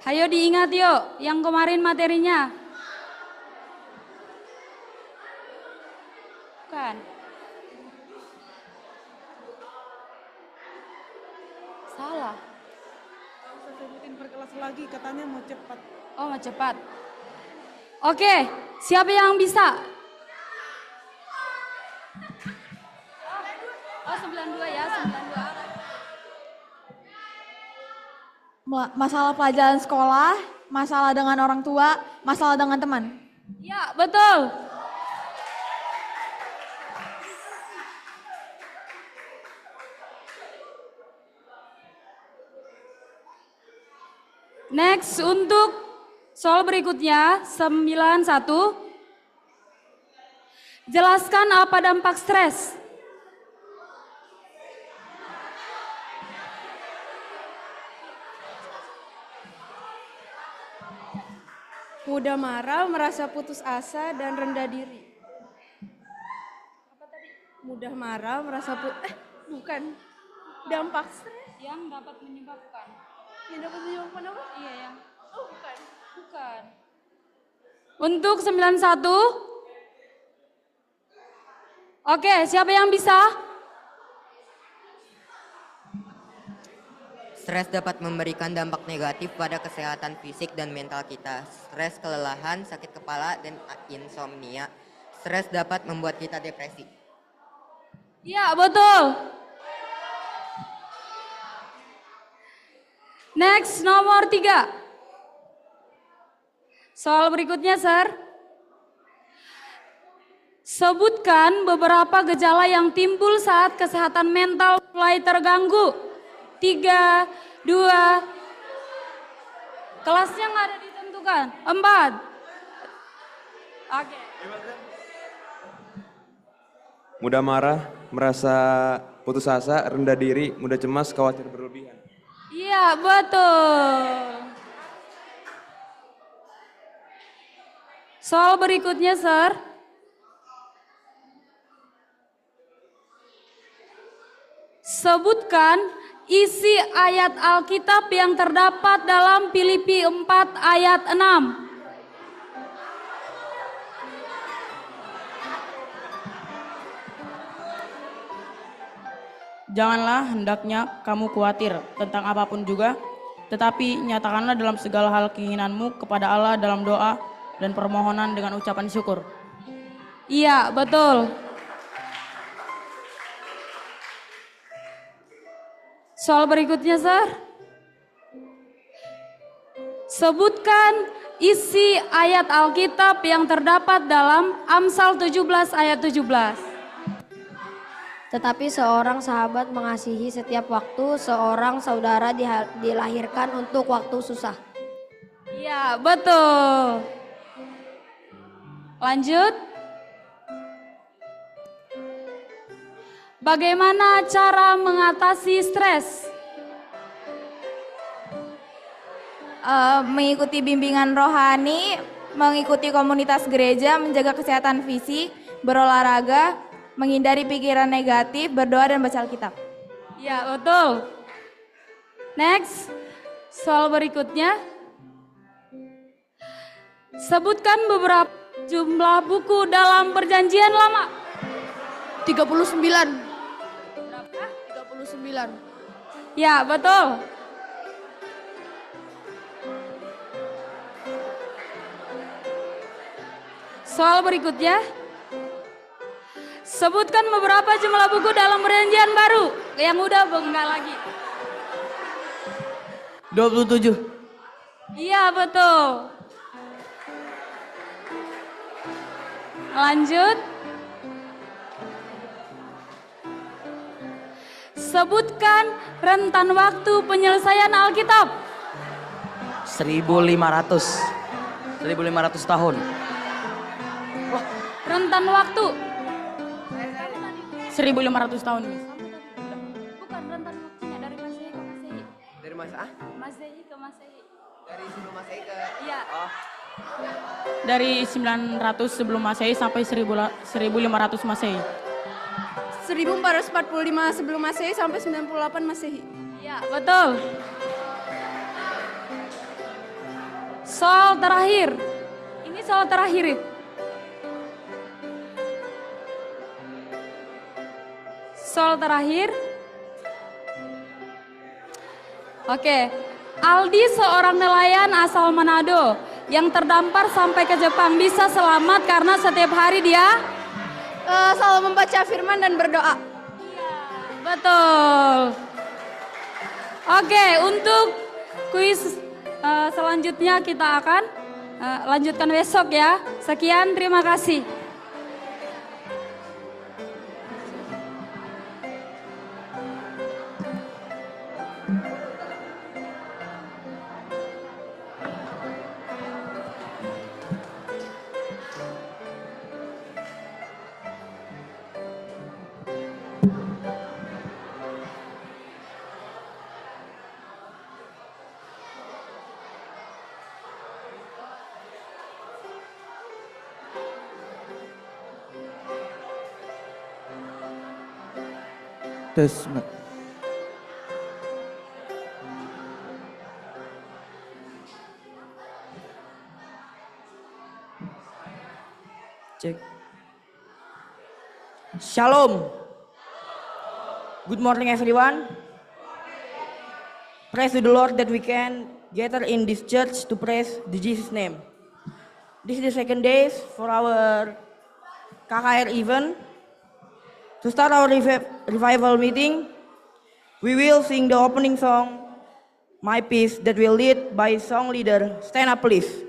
Hayo diingat yuk, yang kemarin materinya. Bukan. Salah. Usah sebutin per kelas lagi, katanya mau cepat. Oh, mau cepat. Oke, siapa yang bisa? Oh, 92 ya, 92. Masalah pelajaran sekolah, masalah dengan orang tua, masalah dengan teman. Ya, betul. Next, untuk soal berikutnya, 91. Jelaskan apa dampak stres. Mudah marah, merasa putus asa, dan rendah diri. Apa tadi? Mudah marah, merasa bukan. Dampak stres. Yang dapat menyebabkan. Yang dapat menyebabkan apa? Iya, yang. Oh, bukan. Bukan. Untuk 91. Oke, siapa yang bisa? Stres dapat memberikan dampak negatif pada kesehatan fisik dan mental kita. Stres, kelelahan, sakit kepala, dan insomnia. Stres dapat membuat kita depresi. Iya, betul. Next, nomor 3. Soal berikutnya, Sir. Sebutkan beberapa gejala yang timbul saat kesehatan mental mulai terganggu. 3, 2, kelasnya nggak ada ditentukan. 4. Oke. Mudah marah, merasa putus asa, rendah diri, mudah cemas, khawatir berlebihan. Iya, betul. Soal berikutnya, Sir. Sebutkan isi ayat Alkitab yang terdapat dalam Filipi 4 ayat 6. Janganlah hendaknya kamu khawatir tentang apapun juga, tetapi nyatakanlah dalam segala hal keinginanmu kepada Allah dalam doa dan permohonan dengan ucapan syukur. Iya, betul. Soal berikutnya, Sir. Sebutkan isi ayat Alkitab yang terdapat dalam Amsal 17 ayat 17. Tetapi seorang sahabat mengasihi setiap waktu, seorang saudara dilahirkan untuk waktu susah. Iya, betul. Lanjut. Bagaimana cara mengatasi stres? Mengikuti bimbingan rohani, mengikuti komunitas gereja, menjaga kesehatan fisik, berolahraga, menghindari pikiran negatif, berdoa dan baca Alkitab. Ya, betul. Next, soal berikutnya. Sebutkan beberapa jumlah buku dalam Perjanjian Lama. 39. Berapa? 39. Ya, betul. Soal berikutnya. Sebutkan beberapa jumlah buku dalam Perjanjian Baru. Yang udah enggak lagi. 27. Iya, betul. Lanjut. Sebutkan rentan waktu penyelesaian Alkitab. 1500. 1500 tahun. Rentan waktu. 1500 tahun, Miss. Bukan rentan waktunya dari Masehi ke Masehi. Dari masa Masehi ke Masehi. Dari sebelum Masehi ke Iya. Dari 900 sebelum Masehi sampai 1500 Masehi. 1445 sebelum Masehi sampai 98 Masehi. Iya, betul. Soal terakhir. Ini soal terakhir. Soal terakhir. Oke. Aldi seorang nelayan asal Manado yang terdampar sampai ke Jepang bisa selamat karena setiap hari dia Selalu membaca firman dan berdoa. betul. Oke, untuk kuis selanjutnya kita akan lanjutkan besok ya. Sekian, terima kasih. Tes. Cek. Shalom. Good morning everyone. Praise to the Lord that we can gather in this church to praise the Jesus name. This is the second day for our KKR event. To start our revival meeting, we will sing the opening song, My Peace, that will lead by song leader. Stand up please.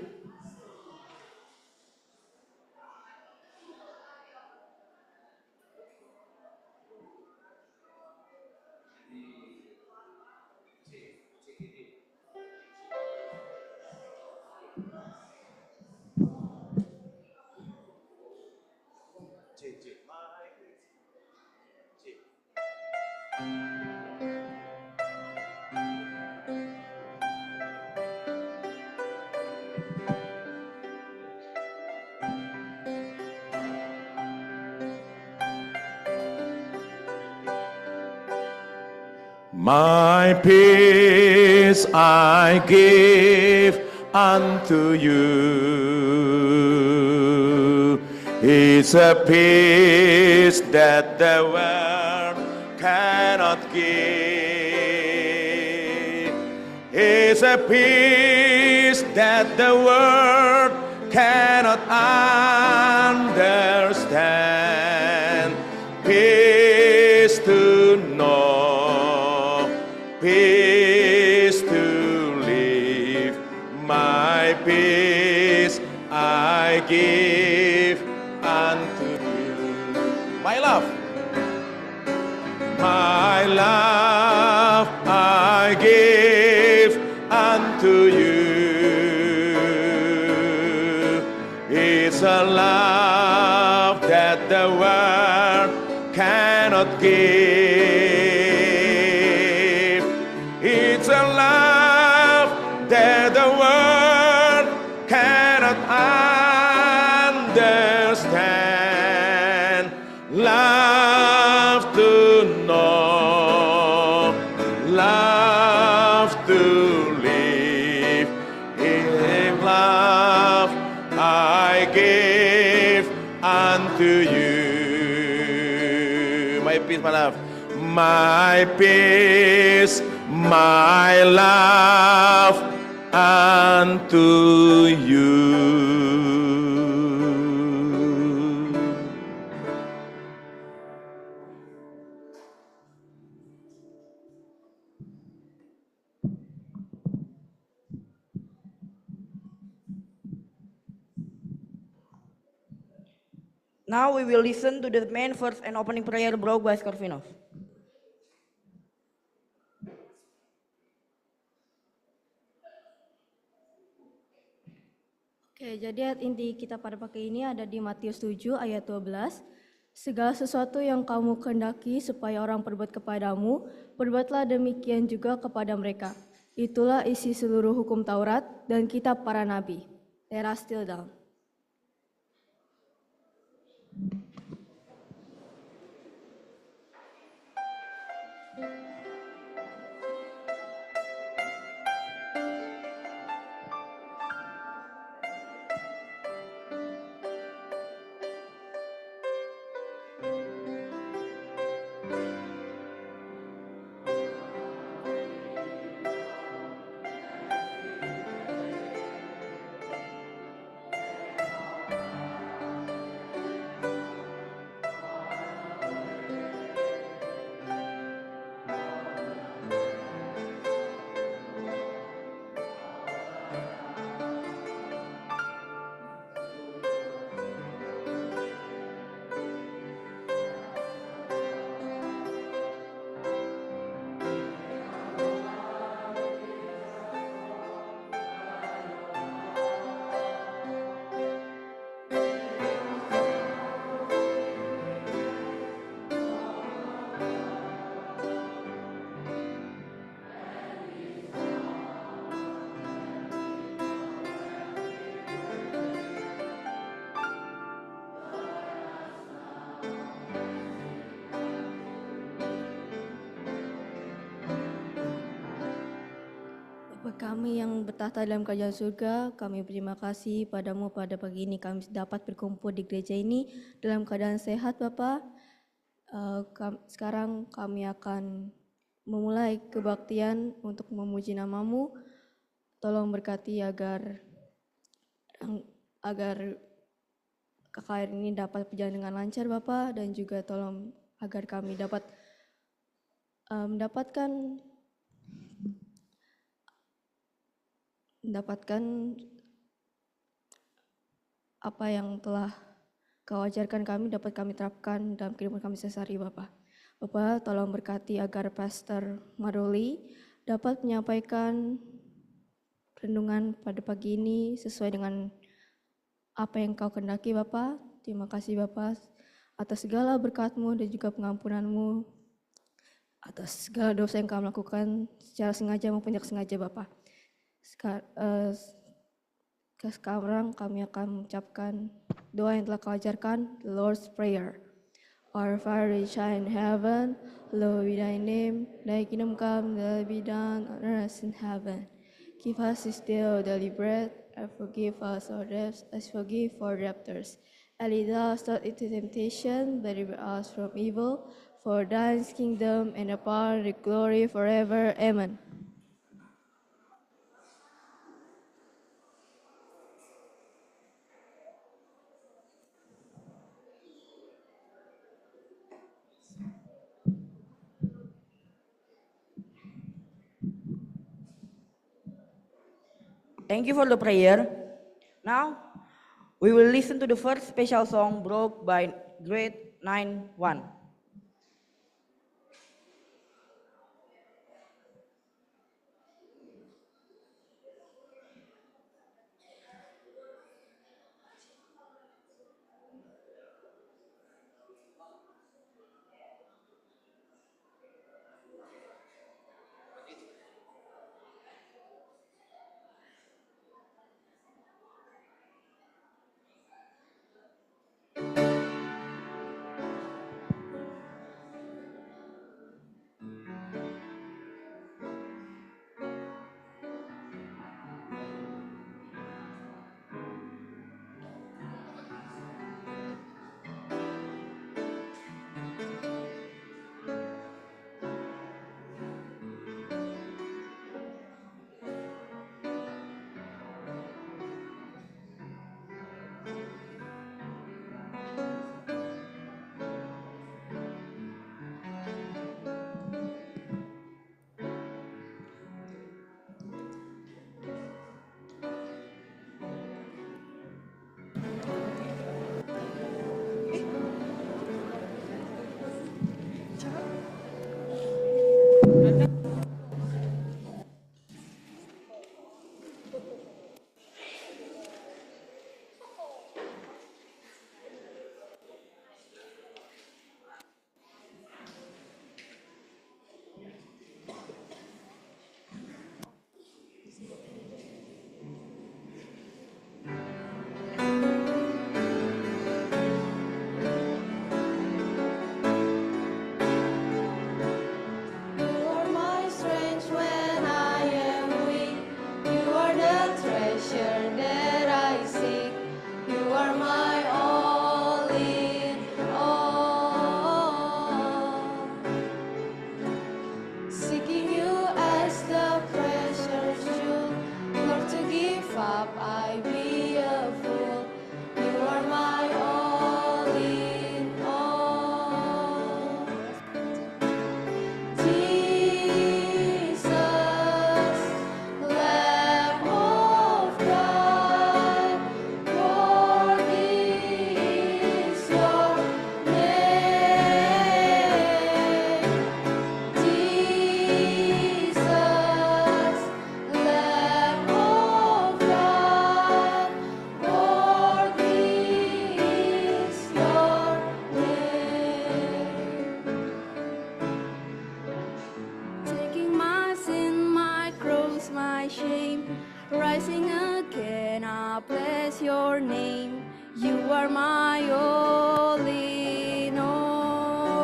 My peace I give unto you. It's a peace that the world cannot give. It's a peace that the world cannot understand. Peace to know, peace to live. My peace I give unto you. My love I give unto you. It's a love that the world cannot give. It's a love that the world cannot understand. Love to know, love to live. In love I give unto you. My peace, my love. My peace, my love unto you. Now we will listen to the main verse and opening prayer brought by Skorvinov. Oke, jadi ayat inti kita pada pagi ini ada di Matius 7 ayat 12. Segala sesuatu yang kamu kehendaki supaya orang perbuat kepadamu, perbuatlah demikian juga kepada mereka. Itulah isi seluruh hukum Taurat dan kitab para nabi. Let us still down. Bapa kami yang bertahta dalam kerajaan surga, kami berterima kasih padamu pada pagi ini kami dapat berkumpul di gereja ini dalam keadaan sehat Bapa. Sekarang kami akan memulai kebaktian untuk memuji namamu. Tolong berkati agar KKR ini dapat berjalan dengan lancar Bapa, dan juga tolong agar kami dapat mendapatkan apa yang telah Kau ajarkan kami dapat kami terapkan dalam kehidupan kami sehari-hari Bapa. Bapa, tolong berkati agar Pastor Maruli dapat menyampaikan renungan pada pagi ini sesuai dengan apa yang Kau kehendaki Bapa. Terima kasih Bapa atas segala berkat-Mu dan juga pengampunan-Mu atas segala dosa yang kami lakukan secara sengaja maupun tidak sengaja Bapa. Sekarang kami akan mengucapkan doa yang telah Kau ajarkan, the Lord's Prayer. Our Father which art in heaven, hallowed be thy name, thy kingdom come, thy will be done on earth as in heaven. Give us this day our daily bread, and forgive us our debts as we forgive our debtors. And lead us not into temptation, but deliver us from evil. For thine is the kingdom, and the power, and the glory forever. Amen. Thank you for the prayer. Now, we will listen to the first special song brought by Grade 9-1. Rising again, I bless your name. You are my all in all.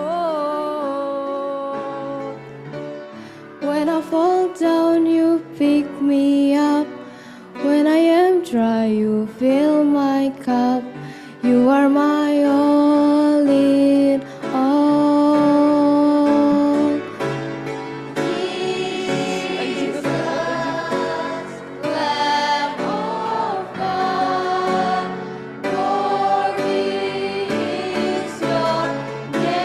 When I fall down, you You pick me up when I am dry. You fill my cup. You are my all in all. Jesus, Lamb of God, worthy is your name.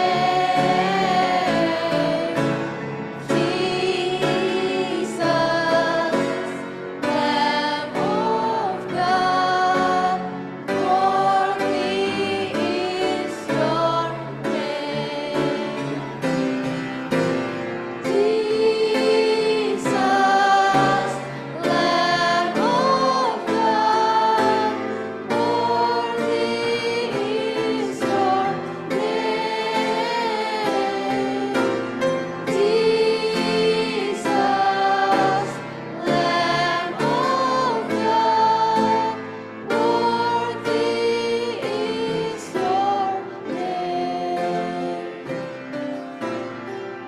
Jesus, Lamb of God, worthy is your name. Jesus, Lamb of God, worthy is your name. Jesus, Lamb of God, worthy is your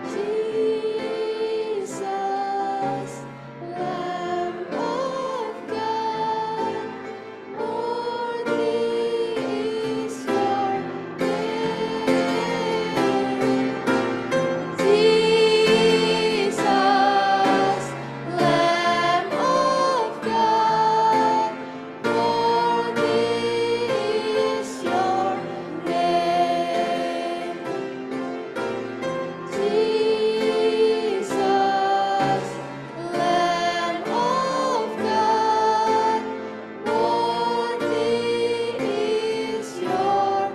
name. Jesus, Lamb of God, worthy is your name. Jesus, Lamb of God, worthy is your name. Jesus, Lamb of God, worthy is your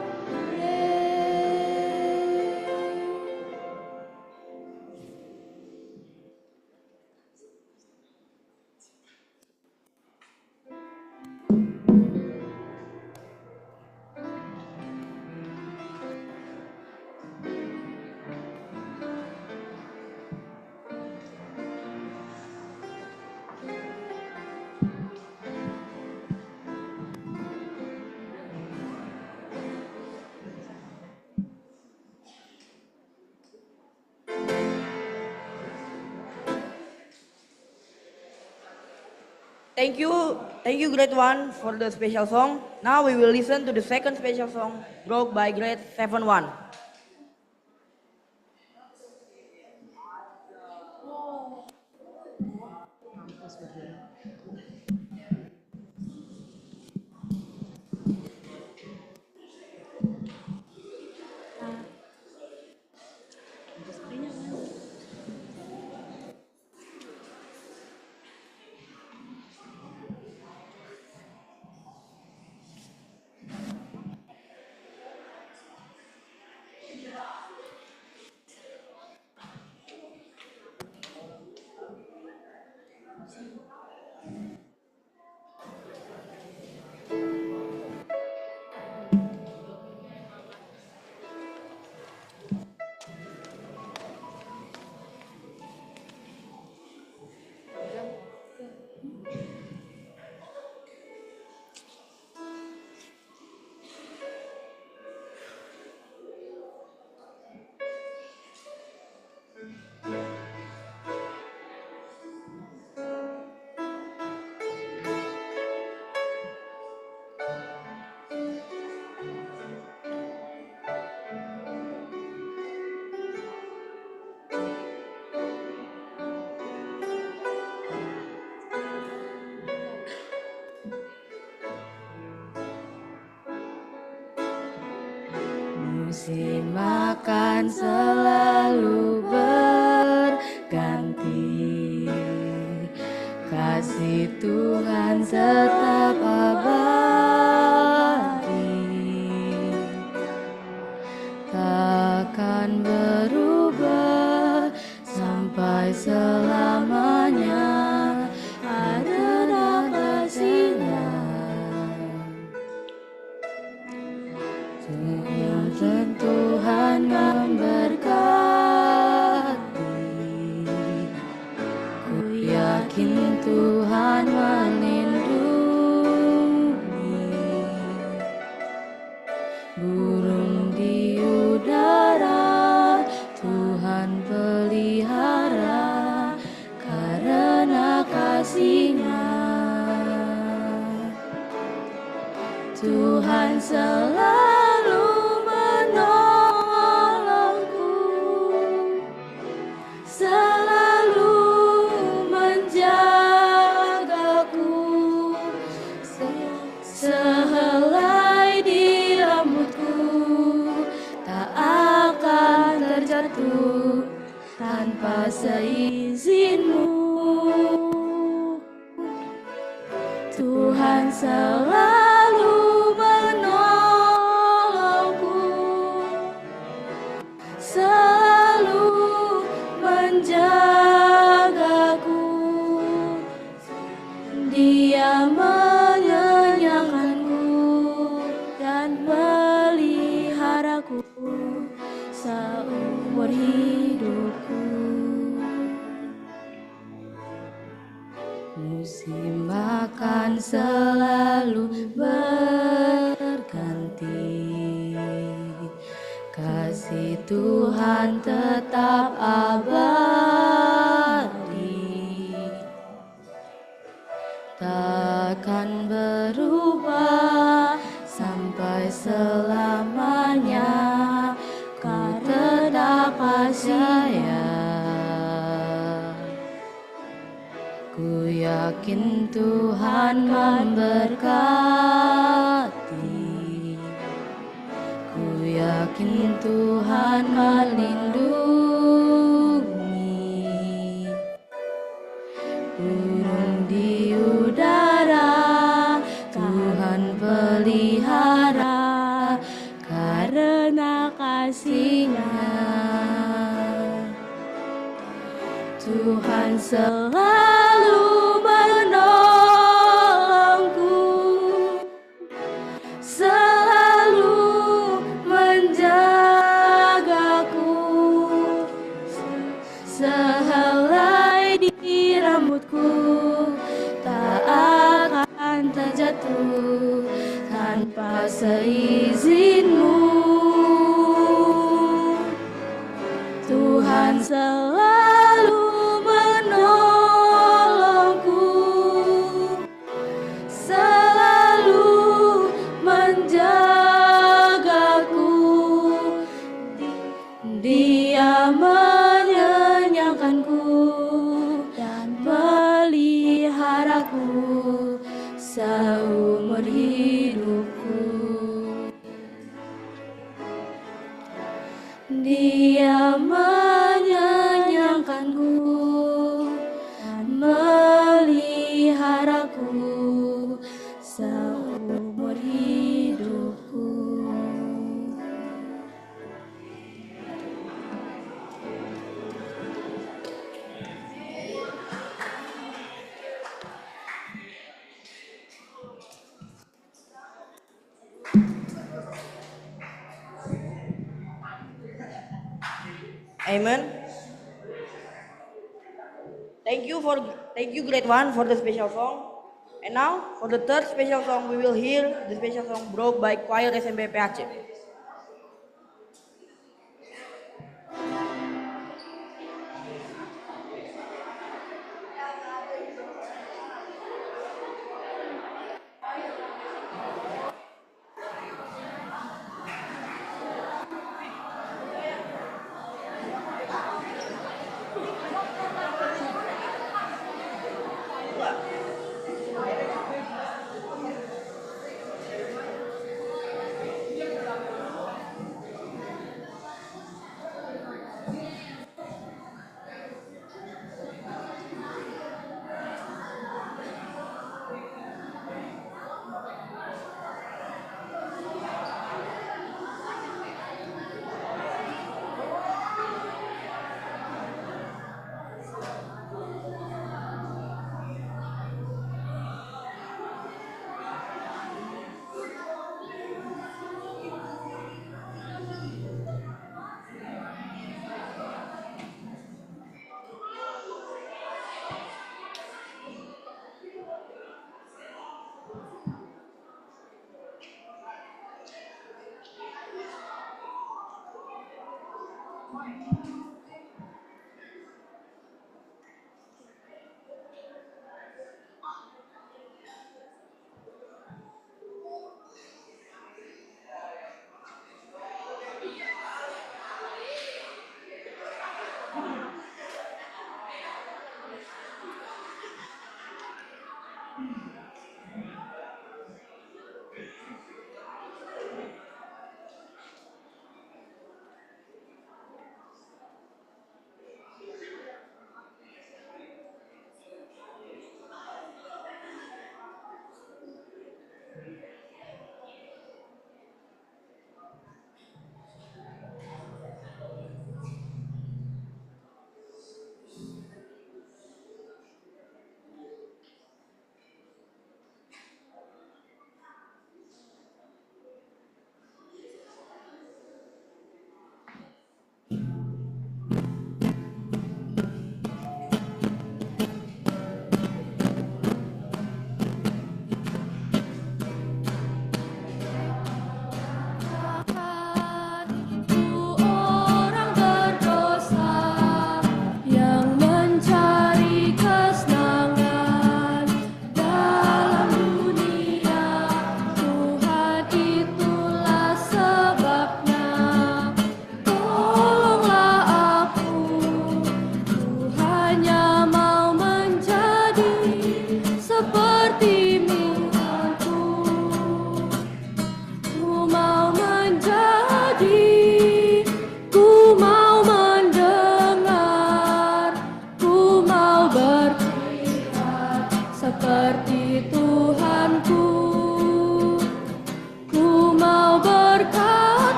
Thank you, grade 1 for the special song. Now we will listen to the second special song brought by grade 7-1. Musim makan selalu berganti, kasih Tuhan tetap abadi, takkan berubah sampai selamanya. Ada kasihnya Tuhan memberkati, ku yakin Tuhan melindungi, burung di udara Tuhan pelihara, tanpa seizinmu. Tuhan selalu menolongku, selalu menjagaku. Dia menyenangkanku dan meliharaku seumur hidupku. Musim makan selalu berganti, kasih Tuhan tetap abadi, takkan berubah sampai selamanya. Kau tetap percaya. Ku yakin Tuhan memberkati, ku yakin Tuhan melindungi. Burung di udara Tuhan pelihara karena kasih-Nya. Tuhan selalu menolongku, selalu menjagaku. Sehelai di rambutku tak akan terjatuh tanpa seizinmu. Tuhan selalu menolongku, selalu menjagaku. Dia menyenangkanku dan meliharaku seumur hidupku. Dia menyenangkanku dan meliharaku seumur hidupku. Amen. Thank you grade 1 for the special song. And now for the third special song we will hear the special song brought by choir SMP PAC.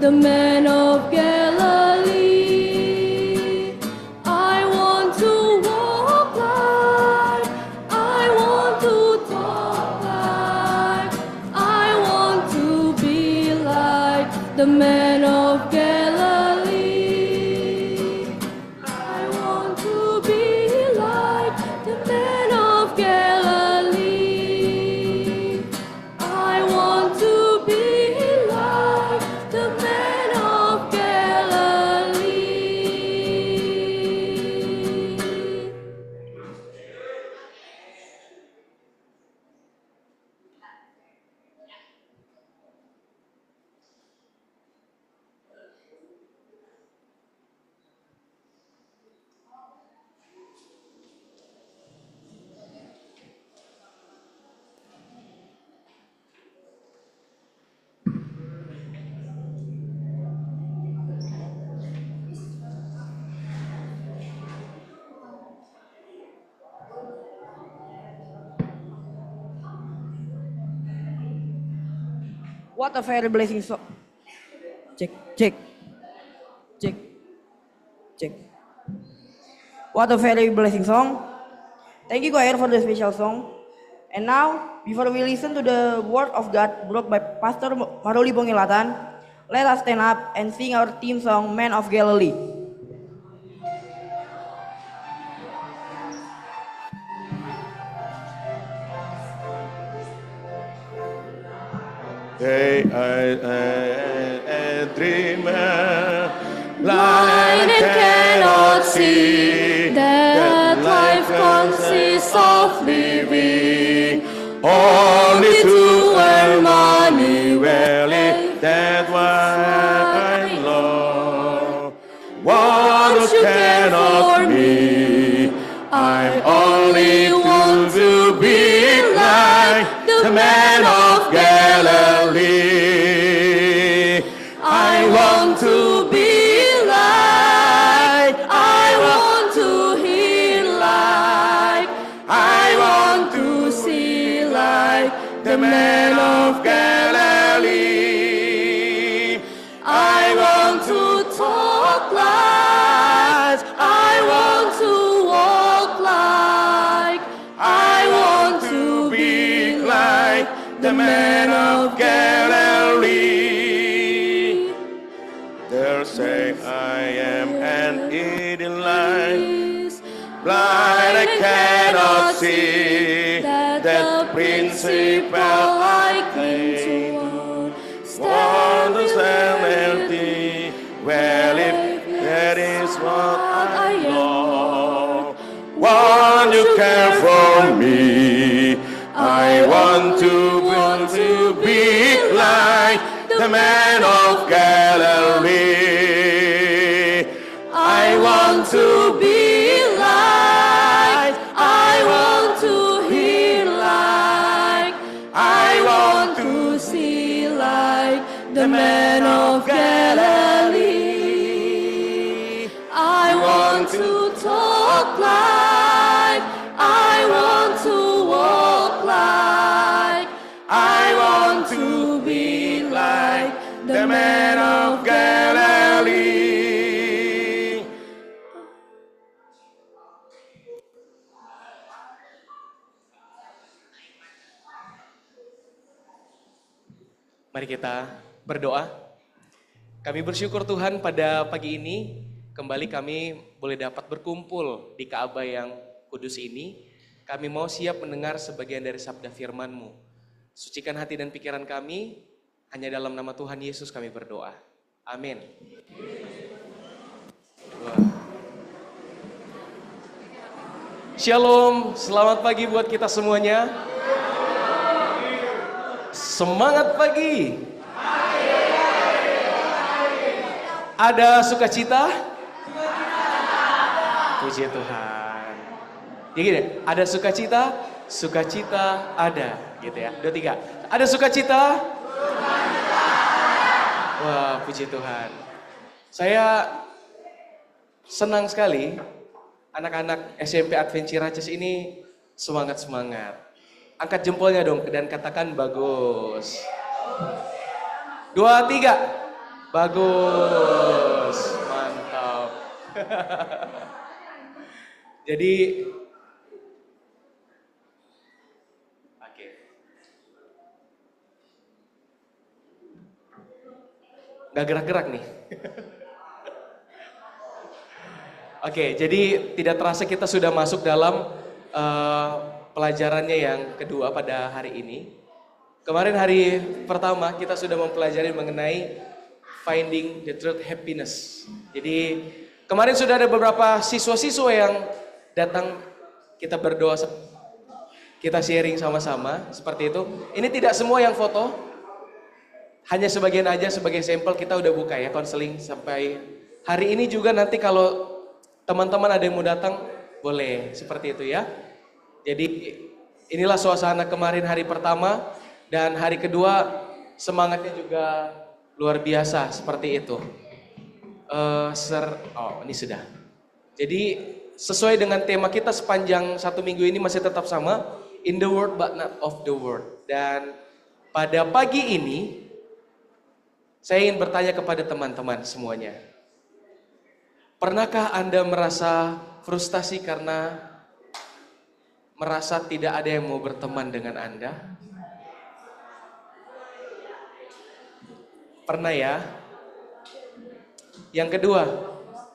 the man of Galilee. I want to walk like, I want to talk like, I want to be like the man of Galilee. I want to be like the man of Galilee. I want to be like the man of Galilee. What a very blessing song. Check, check, check, check. What a very blessing song. Thank you, choir, for the special song. And now, before we listen to the word of God brought by Pastor Maruli Bongilatan, let us stand up and sing our theme song, Man of Galilee. Hey, I dreamer, Blind and cannot see that life consists of living, only to earn money, well, that's why I love. What you care for me, I only want to be like the man of Galilee. I want to be like, I want to hear like, I want to see like the man of Galilee. I want to talk like, I want to walk like, I want to be like the man of Galilee. They'll say I am an Eden light, blind I cannot see that principle I cling to. Wonders and empty, well if that is what I know. Won't you care for me? I want to be like the man of Galilee. I want to be like, I want to hear like, I want to see like the man of Galilee. I want to talk like, I want to walk like, I want to be like the man of Galilee. Mari kita berdoa. Kami bersyukur Tuhan pada pagi ini kembali kami boleh dapat berkumpul di Ka'bah yang kudus ini. Kami mau siap mendengar sebagian dari sabda firman-Mu. Sucikan hati dan pikiran kami, hanya dalam nama Tuhan Yesus kami berdoa. Amin. Shalom, selamat pagi buat kita semuanya. Semangat pagi. Ada sukacita? Puji Tuhan. Ya gini, ada sukacita, sukacita ada, gitu ya. 2, 3. Ada sukacita? Wah, puji Tuhan. Saya senang sekali anak-anak SMP Advent Ciracas ini semangat-semangat. Angkat jempolnya dong dan katakan bagus. 2, 3. Bagus, mantap. Jadi, oke. Gak gerak-gerak nih. Oke, jadi tidak terasa kita sudah masuk dalam pelajarannya yang kedua pada hari ini. Kemarin hari pertama kita sudah mempelajari mengenai finding the truth happiness. Jadi kemarin sudah ada beberapa siswa-siswa yang datang, kita berdoa, kita sharing sama-sama seperti itu. Ini tidak semua yang foto, hanya sebagian aja sebagai sampel. Kita udah buka ya konseling sampai hari ini juga. Nanti kalau teman-teman ada yang mau datang, boleh seperti itu ya. Jadi inilah suasana kemarin hari pertama, dan hari kedua semangatnya juga luar biasa seperti itu. Ini sudah. Jadi sesuai dengan tema kita sepanjang 1 minggu ini masih tetap sama, in the world but not of the world. Dan pada pagi ini saya ingin bertanya kepada teman-teman semuanya. Pernahkah Anda merasa frustasi karena merasa tidak ada yang mau berteman dengan Anda? Pernah ya? Yang kedua,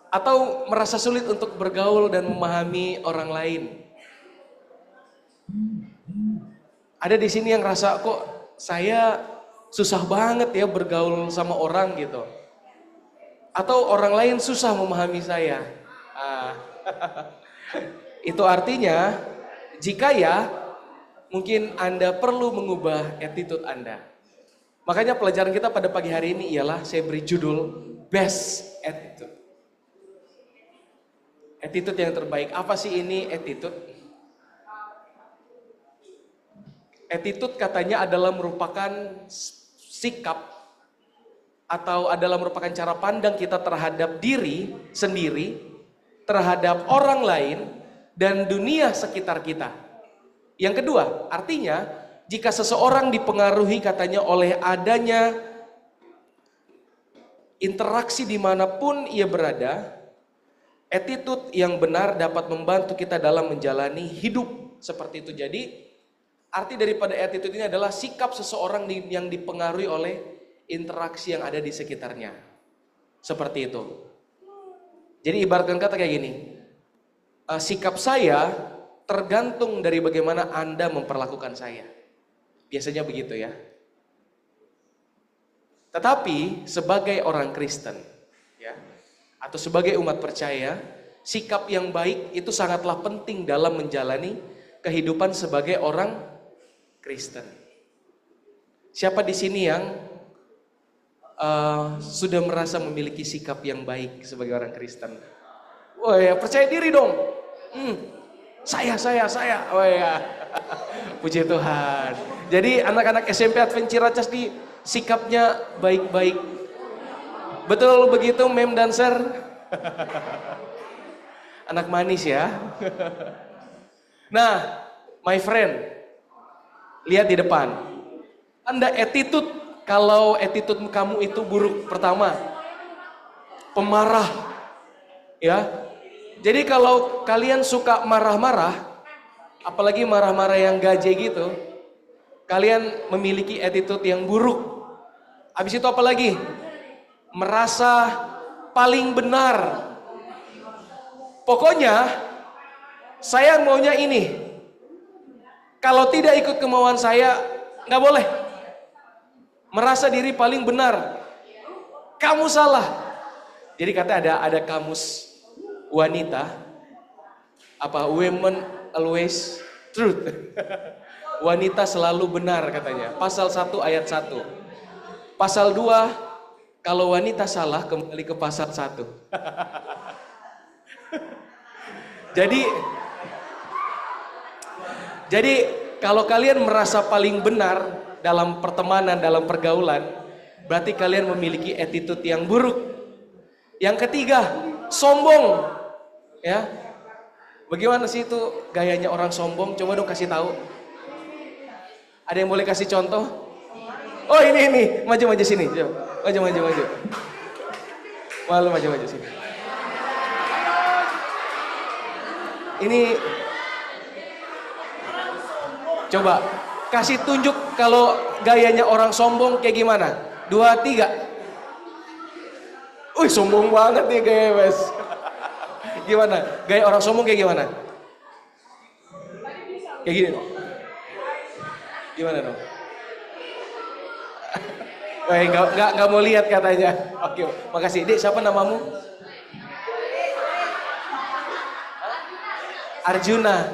atau merasa sulit untuk bergaul dan memahami orang lain? Ada di sini yang rasa kok saya susah banget ya bergaul sama orang gitu. Atau orang lain susah memahami saya. Itu artinya jika ya mungkin Anda perlu mengubah attitude Anda. Makanya pelajaran kita pada pagi hari ini ialah saya beri judul Best Attitude. Attitude yang terbaik. Apa sih ini attitude? Attitude katanya adalah merupakan sikap atau adalah merupakan cara pandang kita terhadap diri sendiri, terhadap orang lain, dan dunia sekitar kita. Yang kedua, artinya jika seseorang dipengaruhi katanya oleh adanya interaksi dimanapun ia berada, attitude yang benar dapat membantu kita dalam menjalani hidup seperti itu. Jadi, arti daripada attitude ini adalah sikap seseorang yang dipengaruhi oleh interaksi yang ada di sekitarnya. Seperti itu. Jadi ibaratkan kata kayak gini, sikap saya tergantung dari bagaimana Anda memperlakukan saya. Biasanya begitu ya. Tetapi sebagai orang Kristen, ya, atau sebagai umat percaya, sikap yang baik itu sangatlah penting dalam menjalani kehidupan sebagai orang Kristen. Siapa di sini yang sudah merasa memiliki sikap yang baik sebagai orang Kristen? Wah ya, percaya diri dong. Saya. Wah ya. Puji Tuhan. Jadi anak-anak SMP Advent Ciracas di sikapnya baik-baik. Betul begitu, Mem Dancer? Anak manis ya. Nah, my friend, lihat di depan. Anda attitude. Kalau attitude kamu itu buruk, pertama, pemarah, ya. Jadi kalau kalian suka marah-marah, apalagi marah-marah yang gaje gitu, kalian memiliki attitude yang buruk. Habis itu apalagi? Merasa paling benar. Pokoknya, saya maunya ini. Kalau tidak ikut kemauan saya, nggak boleh. Merasa diri paling benar. Kamu salah. Jadi kata ada kamus wanita. Apa? Women always truth. Wanita selalu benar katanya. Pasal 1 ayat 1. Pasal 2, kalau wanita salah kembali ke pasal 1. Jadi kalau kalian merasa paling benar dalam pertemanan, dalam pergaulan, berarti kalian memiliki attitude yang buruk. Yang ketiga, sombong. Ya. Bagaimana sih itu gayanya orang sombong? Coba dong kasih tahu. Ada yang boleh kasih contoh? Oh ini, maju sini. Coba. Maju. Malu maju sini. Ini coba kasih tunjuk kalau gayanya orang sombong kayak gimana. 2, 3. Wih, sombong banget nih gaya Wes. Gimana? Gaya orang sombong kayak gimana? Kayak gini dong. Gimana dong? Weh, nggak mau lihat katanya. Oke, makasih. Dek, siapa namamu? Arjuna.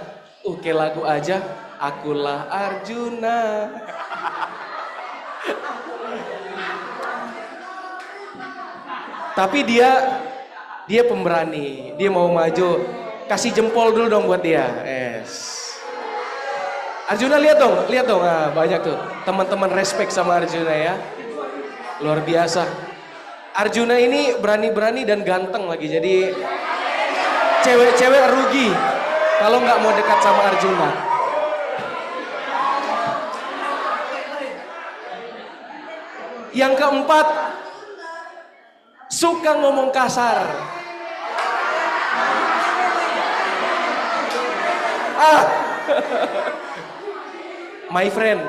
Kayak lagu aja. Akulah Arjuna. Tapi dia pemberani. Dia mau maju. Kasih jempol dulu dong buat dia. Yes. Arjuna lihat dong. Nah, banyak tuh teman-teman respect sama Arjuna ya. Luar biasa. Arjuna ini berani-berani dan ganteng lagi. Jadi cewek-cewek rugi kalau nggak mau dekat sama Arjuna. Yang keempat, suka ngomong kasar. My friend,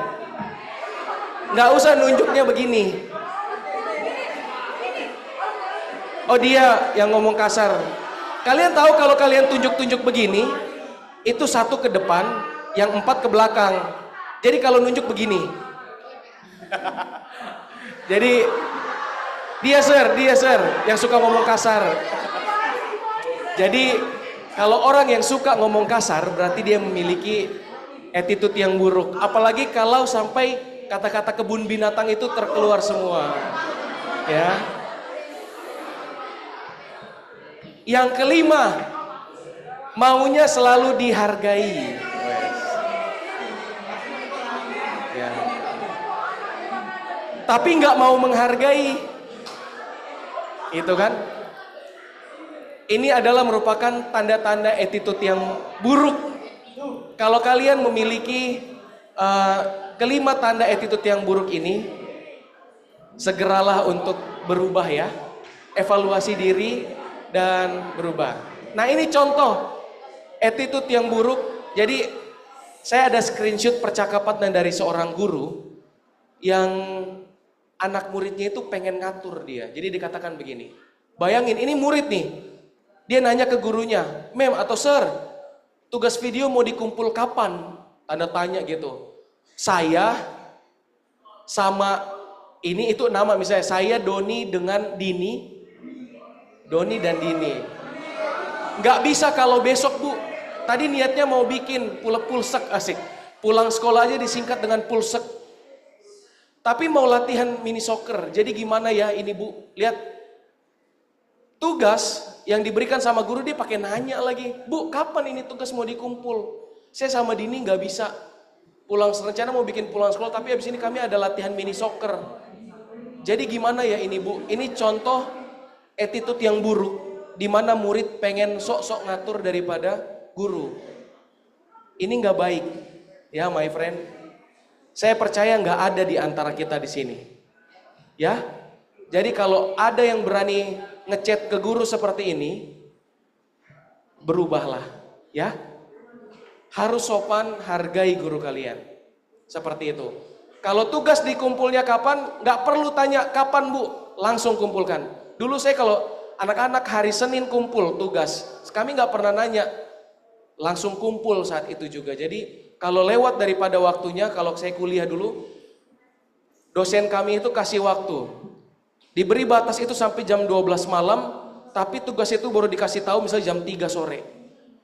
nggak usah nunjuknya begini. Oh, dia yang ngomong kasar. Kalian tahu kalau kalian tunjuk-tunjuk begini, itu 1 ke depan, yang 4 ke belakang. Jadi kalau nunjuk begini. Jadi dia sir, yang suka ngomong kasar. Jadi kalau orang yang suka ngomong kasar, berarti dia memiliki attitude yang buruk. Apalagi kalau sampai kata-kata kebun binatang itu terkeluar semua. Ya. Yang kelima, maunya selalu dihargai. Ya. Tapi nggak mau menghargai. Itu kan? Ini adalah merupakan tanda-tanda attitude yang buruk. Kalau kalian memiliki kelima tanda attitude yang buruk ini, segeralah untuk berubah ya. Evaluasi diri dan berubah. Nah, ini contoh attitude yang buruk. Jadi saya ada screenshot percakapan dari seorang guru yang anak muridnya itu pengen ngatur dia. Jadi dikatakan begini, bayangin ini murid nih, dia nanya ke gurunya, "Mem atau sir, tugas video mau dikumpul kapan?" Tanda tanya gitu. Saya sama ini itu nama misalnya, saya Doni dengan Dini. Doni dan Dini. Nggak bisa kalau besok bu, tadi niatnya mau bikin pulsek asik. Pulang sekolah aja disingkat dengan pulsek. Tapi mau latihan mini soccer, jadi gimana ya ini bu? Lihat, tugas yang diberikan sama guru dia pakai nanya lagi. Bu, kapan ini tugas mau dikumpul? Saya sama Dini nggak bisa. Pulang rencana mau bikin pulang sekolah, tapi habis ini kami ada latihan mini soccer. Jadi gimana ya ini bu? Ini contoh attitude yang buruk, di mana murid pengen sok-sok ngatur daripada guru. Ini nggak baik, ya my friend. Saya percaya nggak ada di antara kita di sini, ya. Jadi kalau ada yang berani ngechat ke guru seperti ini, berubahlah, ya. Harus sopan, hargai guru kalian, seperti itu. Kalau tugas dikumpulnya kapan, nggak perlu tanya kapan bu, langsung kumpulkan. Dulu saya kalau anak-anak hari Senin kumpul tugas, kami nggak pernah nanya, langsung kumpul saat itu juga. Jadi kalau lewat daripada waktunya, kalau saya kuliah dulu, dosen kami itu kasih waktu, diberi batas itu sampai jam 12 malam, tapi tugas itu baru dikasih tahu misalnya jam 3 sore.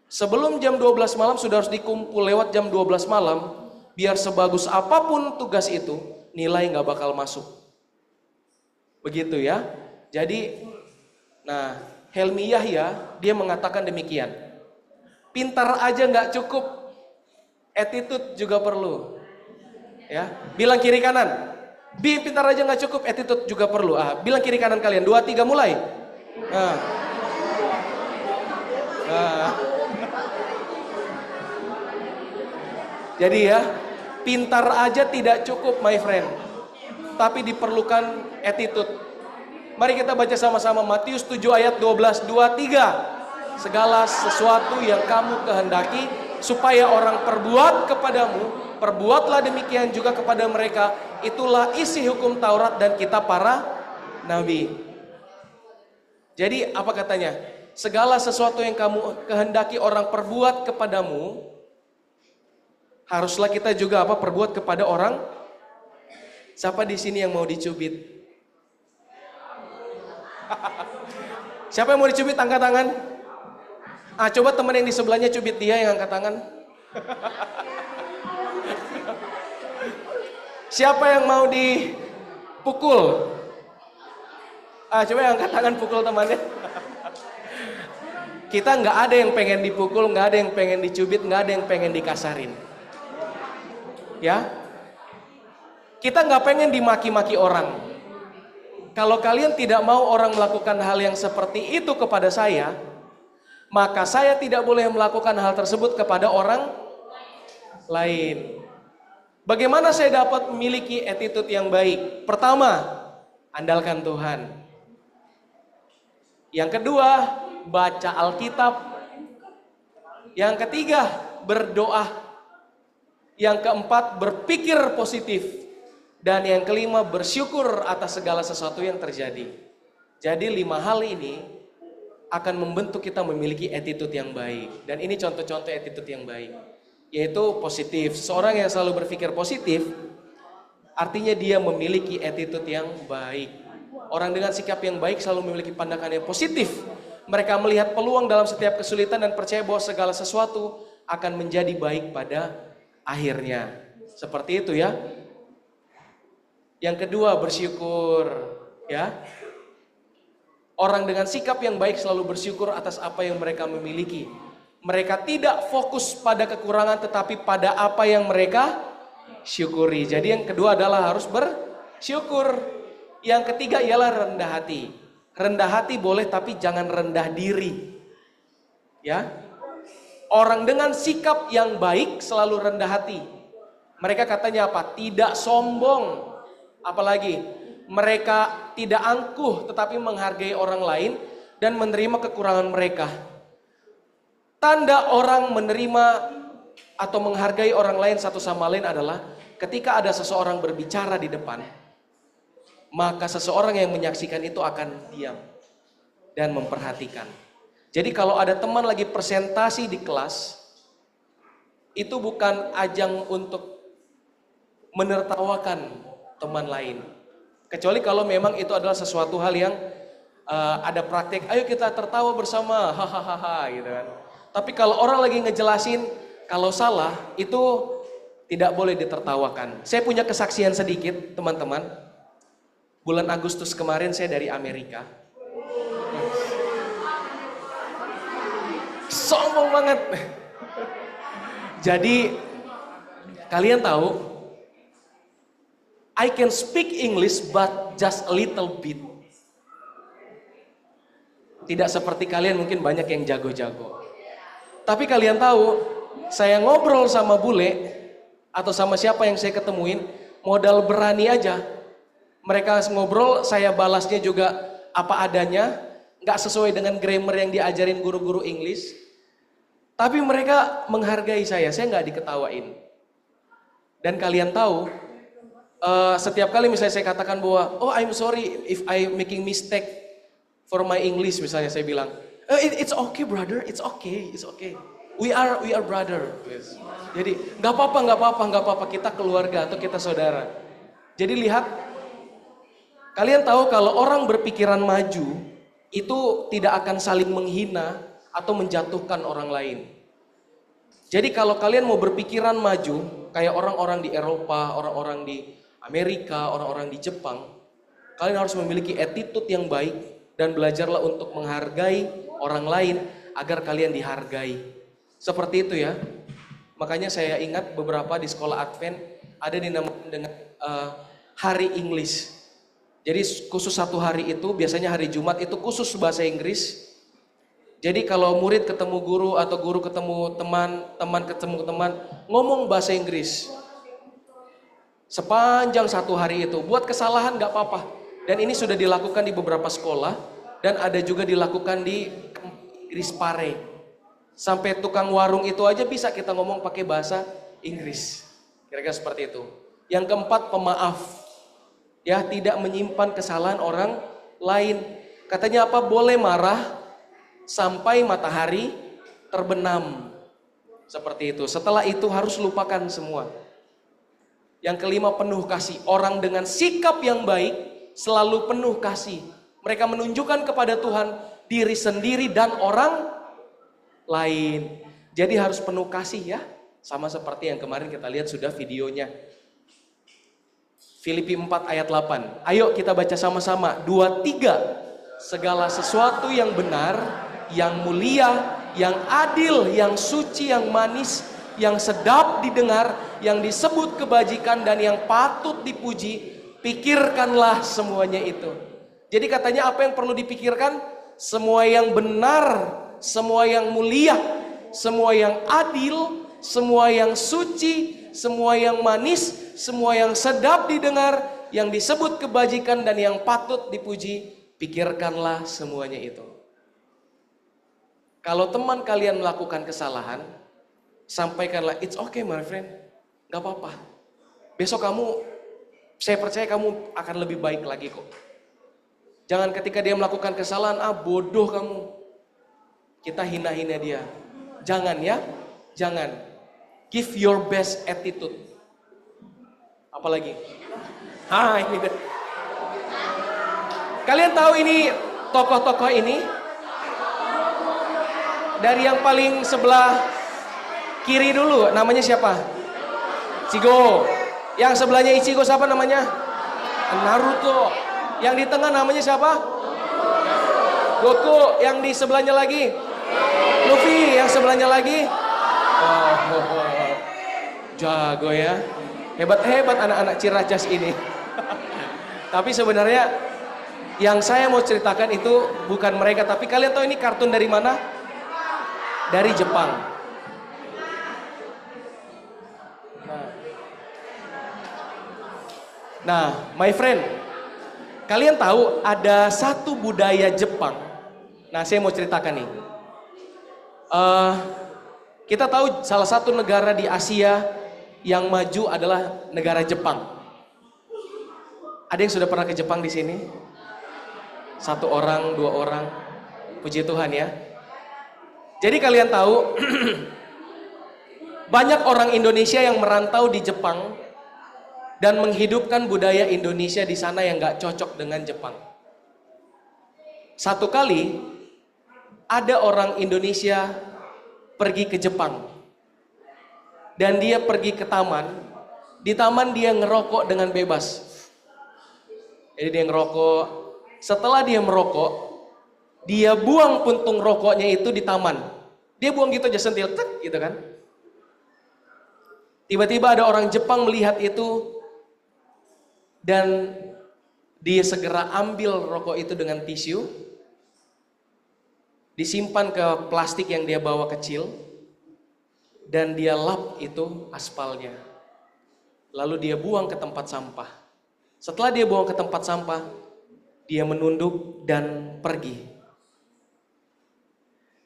Sebelum jam 12 malam sudah harus dikumpul lewat jam 12 malam, biar sebagus apapun tugas itu, nilai nggak bakal masuk. Begitu ya. Jadi, nah Helmi Yahya dia mengatakan demikian. Pintar aja nggak cukup, attitude juga perlu. Ya, bilang kiri kanan. Pintar aja nggak cukup, attitude juga perlu. Bilang kiri kanan kalian. 2, 3 mulai. Jadi ya, pintar aja tidak cukup my friend. tapi diperlukan attitude. Mari kita baca sama-sama Matius 7 ayat 12, 23. Segala sesuatu yang kamu kehendaki supaya orang perbuat kepadamu, perbuatlah demikian juga kepada mereka. Itulah isi hukum Taurat dan kitab para nabi. Jadi apa katanya? Segala sesuatu yang kamu kehendaki orang perbuat kepadamu, haruslah kita juga apa? Perbuat kepada orang. Siapa di sini yang mau dicubit? Siapa yang mau dicubit? Angkat tangan. Coba teman yang di sebelahnya cubit dia yang angkat tangan. Siapa yang mau dipukul? Coba yang angkat tangan pukul temannya. Kita nggak ada yang pengen dipukul, nggak ada yang pengen dicubit, nggak ada yang pengen dikasarin. Ya, kita nggak pengen dimaki-maki orang. Kalau kalian tidak mau orang melakukan hal yang seperti itu kepada saya, maka saya tidak boleh melakukan hal tersebut kepada orang lain. Bagaimana saya dapat memiliki attitude yang baik? Pertama, andalkan Tuhan. Yang kedua, baca Alkitab. Yang ketiga, berdoa. Yang keempat, berpikir positif. Dan yang kelima, bersyukur atas segala sesuatu yang terjadi. Jadi 5 hal ini akan membentuk kita memiliki attitude yang baik. Dan ini contoh-contoh attitude yang baik. Yaitu positif. Seorang yang selalu berpikir positif, artinya dia memiliki attitude yang baik. Orang dengan sikap yang baik selalu memiliki pandangan yang positif. Mereka melihat peluang dalam setiap kesulitan dan percaya bahwa segala sesuatu akan menjadi baik pada akhirnya. Seperti itu ya. Yang kedua, bersyukur ya. Orang dengan sikap yang baik selalu bersyukur atas apa yang mereka memiliki. Mereka tidak fokus pada kekurangan tetapi pada apa yang mereka syukuri. Jadi yang kedua adalah harus bersyukur. Yang ketiga ialah rendah hati. Rendah hati boleh tapi jangan rendah diri. Ya. Orang dengan sikap yang baik selalu rendah hati. Mereka katanya apa? Tidak sombong. Apalagi mereka tidak angkuh tetapi menghargai orang lain dan menerima kekurangan mereka. Tanda orang menerima atau menghargai orang lain satu sama lain adalah ketika ada seseorang berbicara di depan, maka seseorang yang menyaksikan itu akan diam dan memperhatikan. Jadi kalau ada teman lagi presentasi di kelas, itu bukan ajang untuk menertawakan teman lain. Kecuali kalau memang itu adalah sesuatu hal yang ada praktek, ayo kita tertawa bersama, hahaha gitu kan. Tapi kalau orang lagi ngejelasin, kalau salah itu tidak boleh ditertawakan. Saya punya kesaksian sedikit teman-teman. Bulan Agustus kemarin saya dari Amerika. Sombong banget. Jadi kalian tahu, I can speak English but just a little bit. Tidak seperti kalian mungkin banyak yang jago-jago. Tapi kalian tahu, saya ngobrol sama bule atau sama siapa yang saya ketemuin, modal berani aja. Mereka ngobrol, saya balasnya juga apa adanya, nggak sesuai dengan grammar yang diajarin guru-guru English. Tapi mereka menghargai saya nggak diketawain. Dan kalian tahu, setiap kali misalnya saya katakan bahwa, oh I'm sorry if I making mistake for my English, misalnya saya bilang, it's okay brother, it's okay. We are brother. Yes. Jadi nggak apa-apa, kita keluarga atau kita saudara. Jadi lihat, kalian tahu kalau orang berpikiran maju itu tidak akan saling menghina atau menjatuhkan orang lain. Jadi kalau kalian mau berpikiran maju kayak orang-orang di Eropa, orang-orang di Amerika, orang-orang di Jepang, kalian harus memiliki attitude yang baik dan belajarlah untuk menghargai orang lain agar kalian dihargai. Seperti itu ya. Makanya saya ingat beberapa di sekolah Advent ada dinamakan dengan hari English. Jadi khusus satu hari itu, biasanya hari Jumat itu khusus bahasa Inggris. Jadi kalau murid ketemu guru atau guru ketemu teman, teman ketemu teman, ngomong bahasa Inggris. Sepanjang 1 hari itu. Buat kesalahan gak apa-apa. Dan ini sudah dilakukan di beberapa sekolah. Dan ada juga dilakukan di Rispare. Sampai tukang warung itu aja bisa kita ngomong pakai bahasa Inggris. Kira-kira seperti itu. Yang keempat, pemaaf. Ya, tidak menyimpan kesalahan orang lain. Katanya apa? Boleh marah sampai matahari terbenam. Seperti itu. Setelah itu harus lupakan semua. Yang kelima, penuh kasih. Orang dengan sikap yang baik selalu penuh kasih. Mereka menunjukkan kepada Tuhan diri sendiri dan orang lain. Jadi harus penuh kasih ya. Sama seperti yang kemarin kita lihat sudah videonya. Filipi 4 ayat 8. Ayo kita baca sama-sama. 2, 3. Segala sesuatu yang benar, yang mulia, yang adil, yang suci, yang manis, yang sedap didengar, yang disebut kebajikan dan yang patut dipuji, pikirkanlah semuanya itu. Jadi katanya apa yang perlu dipikirkan? Semua yang benar, semua yang mulia, semua yang adil, semua yang suci, semua yang manis, semua yang sedap didengar, yang disebut kebajikan dan yang patut dipuji, pikirkanlah semuanya itu. Kalau teman kalian melakukan kesalahan, sampaikanlah, it's okay my friend, gak apa-apa. Besok kamu, saya percaya kamu akan lebih baik lagi kok. Jangan ketika dia melakukan kesalahan, bodoh kamu. Kita hina-hina dia. Jangan ya, jangan. Give your best attitude. Apalagi? Ini. Kalian tahu ini tokoh-tokoh ini? Dari yang paling sebelah kiri dulu, namanya siapa? Ichigo. Yang sebelahnya Ichigo siapa namanya? Naruto. Yang di tengah namanya siapa? Goku. Yang di sebelahnya lagi? Luffy. Yang sebelahnya lagi? Jago ya. Hebat-hebat anak-anak Ciracas ini. Tapi sebenarnya yang saya mau ceritakan itu bukan mereka. Tapi kalian tahu ini kartun dari mana? Dari Jepang. Nah, my friend, kalian tahu ada satu budaya Jepang. Nah, saya mau ceritakan nih. Kita tahu salah satu negara di Asia yang maju adalah negara Jepang. Ada yang sudah pernah ke Jepang di sini? 1 orang, 2 orang. Puji Tuhan ya. Jadi kalian tahu, banyak orang Indonesia yang merantau di Jepang dan menghidupkan budaya Indonesia di sana yang gak cocok dengan Jepang. Satu kali, ada orang Indonesia pergi ke Jepang. Dan dia pergi ke taman. Di taman dia ngerokok dengan bebas. Jadi dia ngerokok. Setelah dia merokok, dia buang puntung rokoknya itu di taman. Dia buang gitu aja sentil, tek, gitu kan. Tiba-tiba ada orang Jepang melihat itu. Dan dia segera ambil rokok itu dengan tisu. Disimpan ke plastik yang dia bawa kecil. Dan dia lap itu aspalnya. Lalu dia buang ke tempat sampah. Setelah dia buang ke tempat sampah, dia menunduk dan pergi.